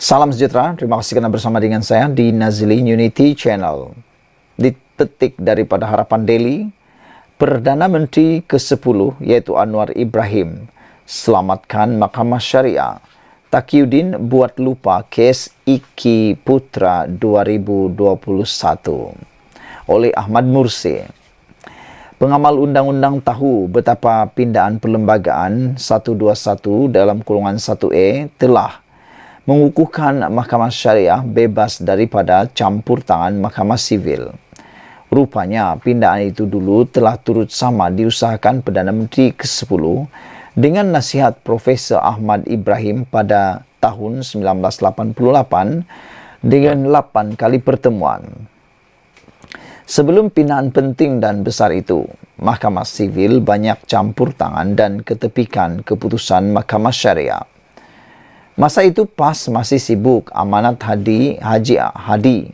Salam sejahtera, terima kasih karena bersama dengan saya di Nazli Unity Channel. Dipetik daripada Harapan Daily, Perdana Menteri ke-10 yaitu Anwar Ibrahim selamatkan Mahkamah Syariah. Taqiyuddin buat lupa kes Iki Putra 2021 oleh Ahmad Mursi. Pengamal undang-undang tahu betapa pindaan perlembagaan 121 dalam kurungan 1A telah mengukuhkan Mahkamah Syariah bebas daripada campur tangan Mahkamah Sivil. Rupanya pindaan itu dulu telah turut sama diusahakan Perdana Menteri ke-10 dengan nasihat Profesor Ahmad Ibrahim pada tahun 1988 dengan 8 kali pertemuan. Sebelum pindaan penting dan besar itu, Mahkamah Sivil banyak campur tangan dan ketepikan keputusan Mahkamah Syariah. Masa itu PAS masih sibuk amanat Haji Hadi,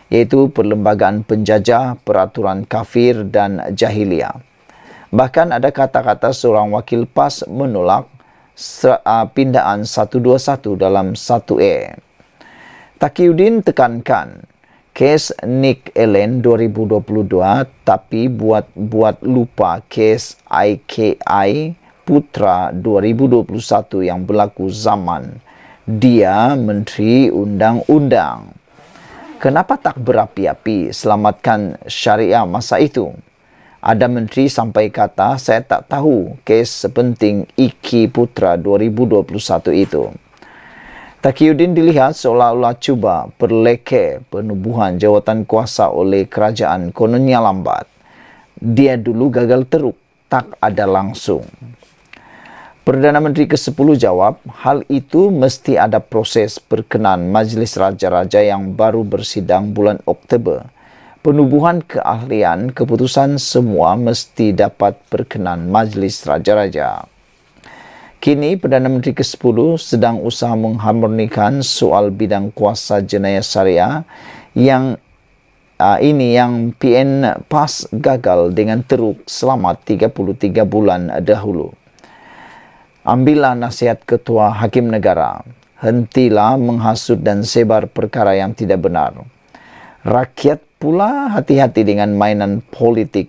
yaitu perlembagaan penjajah, peraturan kafir dan jahiliyah. Bahkan ada kata-kata seorang wakil PAS menolak pindaan 121 dalam 1A. Taqiyuddin tekankan, kes Nick Ellen 2022 tapi buat lupa kes IKI Putra 2021 yang berlaku zaman dia Menteri Undang-Undang. Kenapa tak berapi-api selamatkan syariah masa itu? Ada menteri sampai kata, saya tak tahu kes sepenting Iki Putra 2021 itu. Taqiyuddin dilihat seolah-olah cuba perleke penubuhan jawatan kuasa oleh kerajaan kononnya lambat. Dia dulu gagal teruk, tak ada langsung. Perdana Menteri ke-10 jawab, hal itu mesti ada proses perkenan Majlis Raja-Raja yang baru bersidang bulan Oktober. Penubuhan keahlian keputusan semua mesti dapat perkenan Majlis Raja-Raja. Kini Perdana Menteri ke-10 sedang usaha mengharmonikan soal bidang kuasa jenayah syariah yang PN PAS gagal dengan teruk selama 33 bulan dahulu. Ambillah nasihat Ketua Hakim Negara, hentilah menghasut dan sebar perkara yang tidak benar. Rakyat pula hati-hati dengan mainan politik.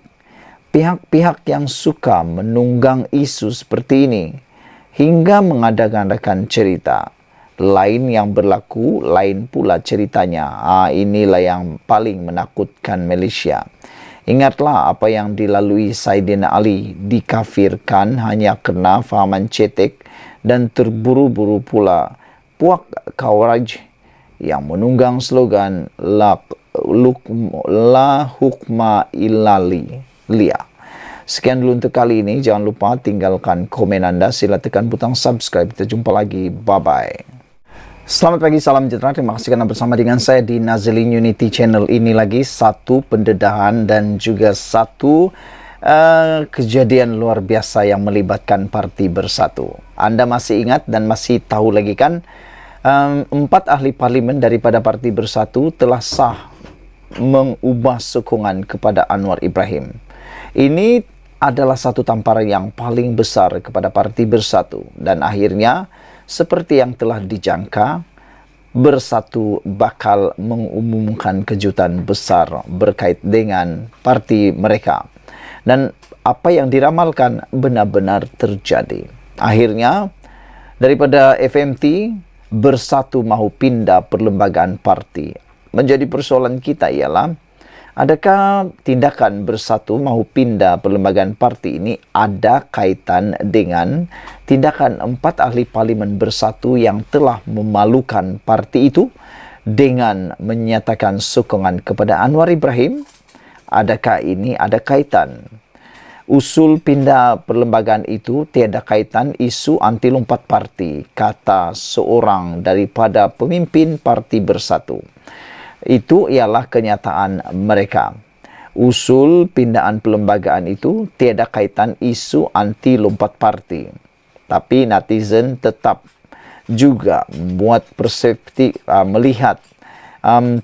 Pihak-pihak yang suka menunggang isu seperti ini hingga mengadakan cerita. Lain yang berlaku, lain pula ceritanya. Inilah yang paling menakutkan Malaysia. Ingatlah apa yang dilalui Saidina Ali, dikafirkan hanya kerana fahaman cetek dan terburu-buru pula puak Khawarij yang menunggang slogan La hukma illa liya. Sekian dulu untuk kali ini. Jangan lupa tinggalkan komen anda. Sila tekan butang subscribe. Kita jumpa lagi. Bye-bye. Selamat pagi, salam sejahtera. Terima kasih karena bersama dengan saya di Nazli Unity Channel. Ini lagi satu pendedahan dan juga satu kejadian luar biasa yang melibatkan Parti Bersatu. Anda masih ingat dan masih tahu lagi kan? 4 ahli parlimen daripada Parti Bersatu telah sah mengubah sokongan kepada Anwar Ibrahim. Ini adalah satu tamparan yang paling besar kepada Parti Bersatu. Dan akhirnya, seperti yang telah dijangka, Bersatu bakal mengumumkan kejutan besar berkait dengan parti mereka. Dan apa yang diramalkan benar-benar terjadi. Akhirnya, daripada FMT, Bersatu mahu pindah perlembagaan parti. Menjadi persoalan kita ialah, adakah tindakan Bersatu mahu pindah perlembagaan parti ini ada kaitan dengan tindakan 4 ahli parlimen Bersatu yang telah memalukan parti itu dengan menyatakan sokongan kepada Anwar Ibrahim? Adakah ini ada kaitan? Usul pindah perlembagaan itu tiada kaitan isu anti lompat parti, kata seorang daripada pemimpin Parti Bersatu. Itu ialah kenyataan mereka. Usul pindaan perlembagaan itu tiada kaitan isu anti lompat parti. Tapi netizen tetap juga buat persepsi melihat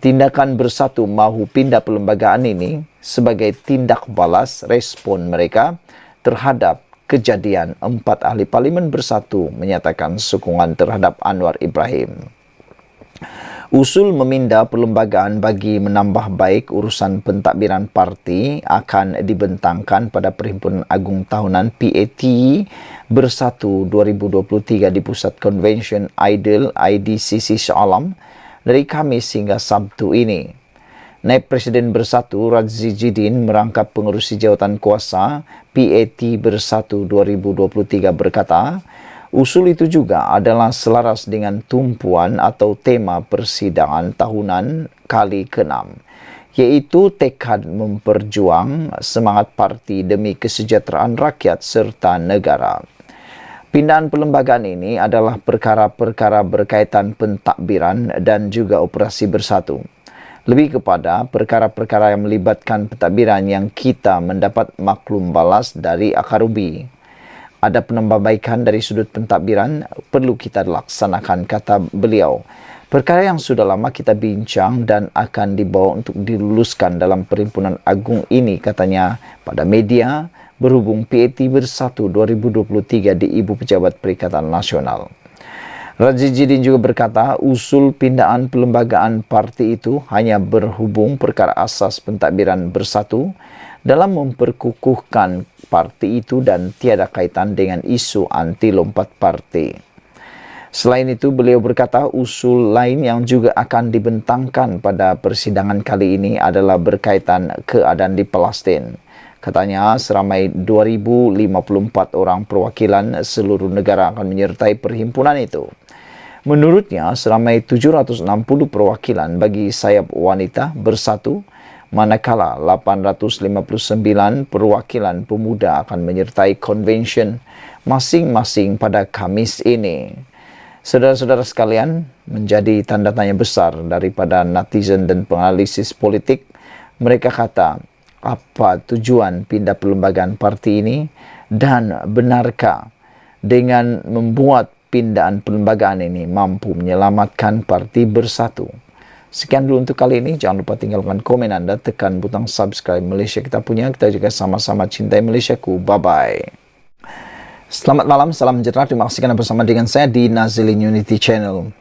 tindakan Bersatu mahu pindah perlembagaan ini sebagai tindak balas respon mereka terhadap kejadian 4 ahli parlimen Bersatu menyatakan sokongan terhadap Anwar Ibrahim. Usul meminda perlembagaan bagi menambah baik urusan pentadbiran parti akan dibentangkan pada Perhimpunan Agung Tahunan PAT Bersatu 2023 di Pusat Convention Idol IDCC Shah Alam dari Khamis hingga Sabtu ini. Naib Presiden Bersatu Radzi Jidin merangkap pengerusi jawatan kuasa PAT Bersatu 2023 berkata, usul itu juga adalah selaras dengan tumpuan atau tema persidangan tahunan kali ke-6, yaitu tekad memperjuang semangat parti demi kesejahteraan rakyat serta negara. Pindahan perlembagaan ini adalah perkara-perkara berkaitan pentadbiran dan juga operasi bersatu. Lebih kepada perkara-perkara yang melibatkan pentadbiran yang kita mendapat maklum balas dari akar ubi. Ada penambahbaikan dari sudut pentadbiran perlu kita laksanakan, kata beliau. Perkara yang sudah lama kita bincang dan akan dibawa untuk diluluskan dalam Perhimpunan Agung ini, katanya pada media, berhubung PAT Bersatu 2023 di Ibu Pejabat Perikatan Nasional. Radzi Jidin juga berkata, usul pindahan perlembagaan parti itu hanya berhubung perkara asas pentadbiran bersatu dalam memperkukuhkan parti itu dan tiada kaitan dengan isu anti lompat parti. Selain itu, beliau berkata usul lain yang juga akan dibentangkan pada persidangan kali ini adalah berkaitan keadaan di Palestin. Katanya seramai 2,054 orang perwakilan seluruh negara akan menyertai perhimpunan itu. Menurutnya, seramai 760 perwakilan bagi sayap wanita bersatu, manakala 859 perwakilan pemuda akan menyertai convention masing-masing pada Khamis ini. Saudara-saudara sekalian, menjadi tanda tanya besar daripada netizen dan penganalisis politik. Mereka kata, apa tujuan pindah perlembagaan parti ini dan benarkah dengan membuat pindahan perlembagaan ini mampu menyelamatkan parti bersatu? Sekian dulu untuk kali ini. Jangan lupa tinggalkan komen Anda, tekan butang subscribe. Malaysia kita punya, kita juga sama-sama cintai Malaysiaku. Bye-bye. Selamat malam, salam sejahtera. Terima kasih kerana bersama dengan saya di Nazilin Unity Channel.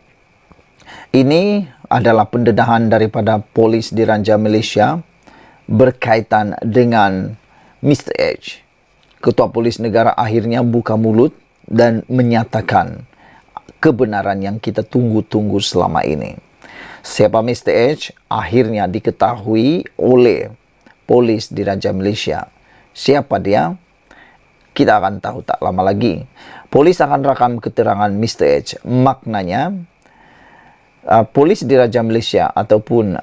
Ini adalah pendedahan daripada polis Diraja Malaysia berkaitan dengan Mr. H. Ketua Polis Negara akhirnya buka mulut dan menyatakan kebenaran yang kita tunggu-tunggu selama ini. Siapa Mr. H akhirnya diketahui oleh polis Diraja Malaysia. Siapa dia? Kita akan tahu tak lama lagi. Polis akan rakam keterangan Mr. H. Maknanya, polis Diraja Malaysia ataupun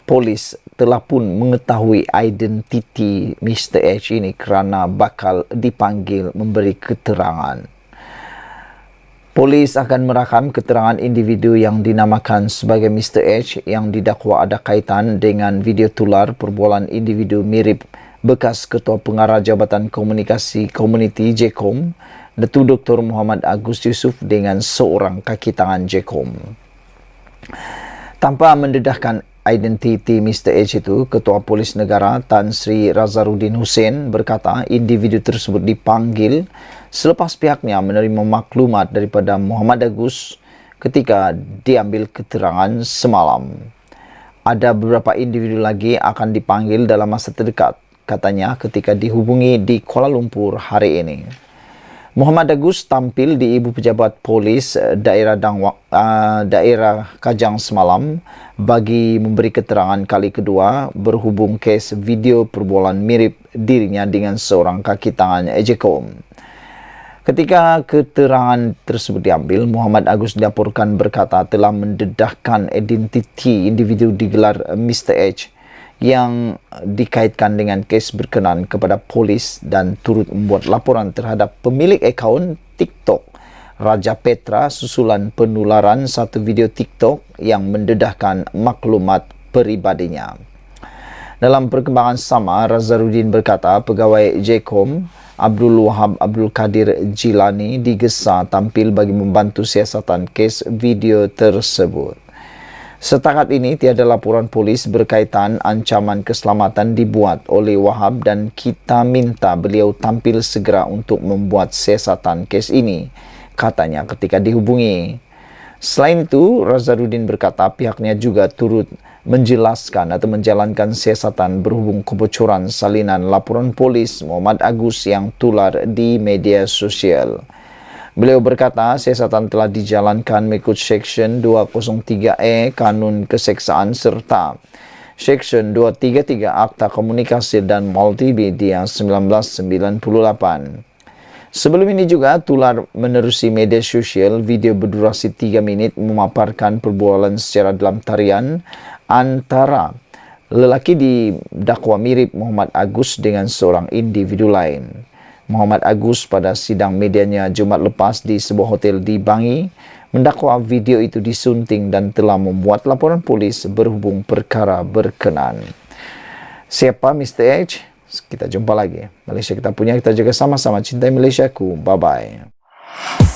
polis telah pun mengetahui identiti Mr. H ini kerana bakal dipanggil memberi keterangan. Polis akan merakam keterangan individu yang dinamakan sebagai Mr. H yang didakwa ada kaitan dengan video tular perbualan individu mirip bekas Ketua Pengarah Jabatan Komunikasi Komuniti JKOM, Datuk Dr. Muhammad Agus Yusof dengan seorang kaki tangan JKOM. Tanpa mendedahkan identiti Mr. H itu, Ketua Polis Negara Tan Sri Razarudin Hussein berkata individu tersebut dipanggil selepas pihaknya menerima maklumat daripada Muhammad Agus ketika diambil keterangan semalam. Ada beberapa individu lagi akan dipanggil dalam masa terdekat, katanya ketika dihubungi di Kuala Lumpur hari ini. Muhammad Agus tampil di Ibu Pejabat Polis daerah Kajang semalam bagi memberi keterangan kali kedua berhubung kes video perbualan mirip dirinya dengan seorang kaki tangan JKOM. Ketika keterangan tersebut diambil, Muhammad Agus dilaporkan berkata telah mendedahkan identiti individu digelar Mr. H yang dikaitkan dengan kes berkenaan kepada polis dan turut membuat laporan terhadap pemilik akaun TikTok Raja Petra susulan penularan satu video TikTok yang mendedahkan maklumat peribadinya. Dalam perkembangan sama, Razarudin berkata pegawai JKOM Abdul Wahab Abdul Kadir Jilani digesa tampil bagi membantu siasatan kes video tersebut. Setakat ini, tiada laporan polis berkaitan ancaman keselamatan dibuat oleh Wahab dan kita minta beliau tampil segera untuk membuat siasatan kes ini, katanya ketika dihubungi. Selain itu, Razarudin berkata pihaknya juga turut menjelaskan atau menjalankan siasatan berhubung kebocoran salinan laporan polis Muhammad Agus yang tular di media sosial. Beliau berkata siasatan telah dijalankan mengikut Seksyen 203E Kanun Keseksaan serta Seksyen 233 Akta Komunikasi dan Multimedia 1998. Sebelum ini juga tular menerusi media sosial video berdurasi 3 menit memaparkan perbualan secara dalam tarian antara lelaki didakwa mirip Muhammad Agus dengan seorang individu lain. Muhammad Agus pada sidang medianya Jumat lepas di sebuah hotel di Bangi mendakwa video itu disunting dan telah membuat laporan polis berhubung perkara berkenan. Siapa Mr. H? Kita jumpa lagi. Malaysia kita punya, kita jaga sama-sama. Cintai Malaysiaku. Bye-bye.